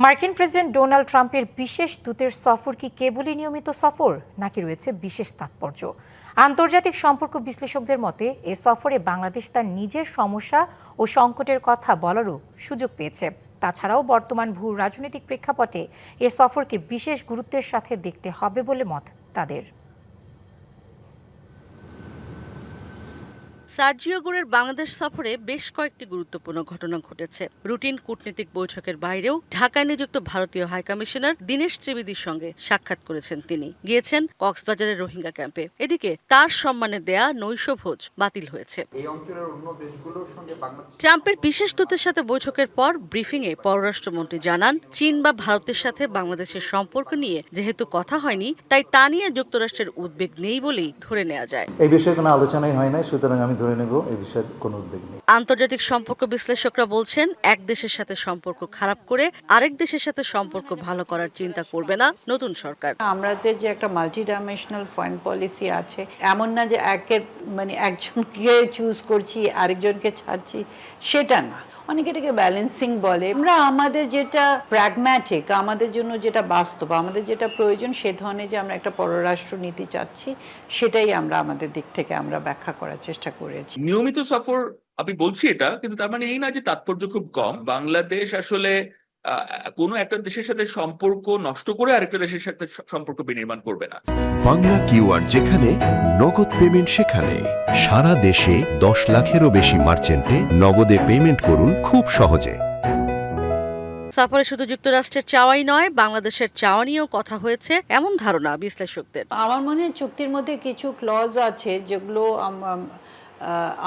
মার্কিন president Donald ট্রাম্পের বিশেষ দূতের সফর কি কেবলই নিয়মিত সফর নাকি রয়েছে বিশেষ তাৎপর্য? আন্তর্জাতিক সম্পর্ক বিশ্লেষকদের মতে এ সফরে বাংলাদেশ তার নিজের সমস্যা ও সংকটের কথা বলারও সুযোগ পেয়েছে। তাছাড়াও বর্তমান ভূ রাজনৈতিক প্রেক্ষাপটে এ সফরকে বিশেষ গুরুত্বের সাথে দেখতে হবে বলে মত তাদের। সার্জিও গুরের বাংলাদেশ সফরে বেশ কয়েকটি গুরুত্বপূর্ণ ঘটনা ঘটেছে। রুটিন কূটনীতিক বৈঠকের বাইরেও ঢাকায় নিযুক্ত ভারতীয় হাইকমিশনার দীনেশ ত্রিবেদীর সঙ্গে সাক্ষাৎ করেছেন তিনি। গিয়েছেন কক্সবাজারের রোহিঙ্গা ক্যাম্পে। এদিকে তার সম্মানে দেয়া নৈশভোজ বাতিল হয়েছে। ট্রাম্পের বিশেষ দূতের সাথে বৈঠকের পর ব্রিফিংয়ে পররাষ্ট্রমন্ত্রী জানান, চীন বা ভারতের সাথে বাংলাদেশের সম্পর্ক নিয়ে যেহেতু কথা হয়নি, তাই তা নিয়ে যুক্তরাষ্ট্রের উদ্বেগ নেই বলেই ধরে নেওয়া যায়। এই বিষয়ে কোনো আলোচনাই হয় না, সুতরাং আমি ধরে নেব এই বিষয়ে কোনো উদ্বেগ নেই। আন্তর্জাতিক সম্পর্ক বিশ্লেষকরা বলছেন, এক দেশের সাথে সম্পর্ক খারাপ করে আরেক দেশের সাথে সম্পর্ক ভালো করার চিন্তা করবে না নতুন সরকার। আমাদের যে একটা মাল্টি ডাইমেনশনাল ফরেন পলিসি আছে, এমন না যে একজনকে চুজ করছি আরেকজনকে ছাড়ছি, সেটা না। অনেকে এটাকে ব্যালেন্সিং বলে। আমরা আমাদের যেটা প্র্যাগম্যাটিক, আমাদের জন্য যেটা বাস্তব, আমাদের যেটা প্রয়োজন, সে ধরনের যে আমরা একটা পররাষ্ট্র নীতি চাচ্ছি, সেটাই আমরা আমাদের দিক থেকে আমরা ব্যাখ্যা করার চেষ্টা করেছি। নিয়মিত সফর আমি বলছি এটা, কিন্তু তার মানে এই না যে তাৎপর্য খুব কম। বাংলাদেশ আসলে কোনো একটা দেশের সাথে সম্পর্ক নষ্ট করে আরেকটা দেশের সাথে সম্পর্ক বিনির্মাণ করবে না। বাংলা কিউআর যেখানে নগদ পেমেন্ট সেখানে। সারা দেশে 10 লাখেরও বেশি মার্চেন্টে নগদে পেমেন্ট করুন খুব সহজে। সফরে শুধু যুক্তরাষ্ট্রের চাওয়াই নয়, বাংলাদেশের চাওয়া নিয়েও কথা হয়েছে, এমন ধারণা বিশ্লেষকদের। আমার মনে হয় চুক্তির মধ্যে কিছু ক্লজ আছে যেগুলো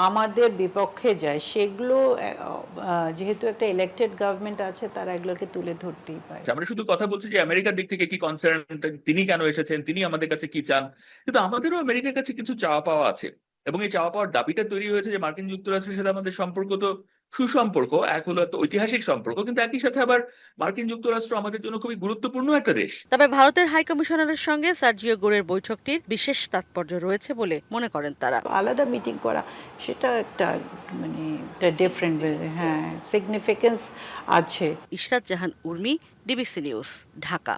আমাদের বিপক্ষে যায়। সেগুলো যেহেতু একটা ইলেক্টেড গভর্নমেন্ট আছে, তারা এগুলোকে তুলে ধরতেই পারে। আমরা শুধু কথা বলছি যে আমেরিকার দিক থেকে কি কনসার্ন, তিনি কেন এসেছেন, তিনি আমাদের কাছে কি চান, কিন্তু আমাদেরও আমেরিকার কাছে কিছু চাওয়া পাওয়া আছে। এবং এই চাওয়া পাওয়ার দাবিটা তৈরি হয়েছে যে মার্কিন যুক্তরাষ্ট্রের সাথে আমাদের সম্পর্ক তো সুসম্পর্ক, এক হলো একটা ঐতিহাসিক সম্পর্ক, কিন্তু একই সাথে আবার মার্কিন যুক্তরাষ্ট্র আমাদের জন্য খুবই গুরুত্বপূর্ণ একটা দেশ। তবে ভারতের হাইকমিশনারের সঙ্গে সার্জিও গুরের বৈঠকটির বিশেষ তাৎপর্য রয়েছে বলে মনে করেন তারা। আলাদা মিটিং করা, সেটা একটা একটা ডিফারেন্ট, হ্যাঁ, সিগনিফিকেন্স আছে। ইশরাত জাহান উর্মি, ডিবিসি নিউজ, ঢাকা।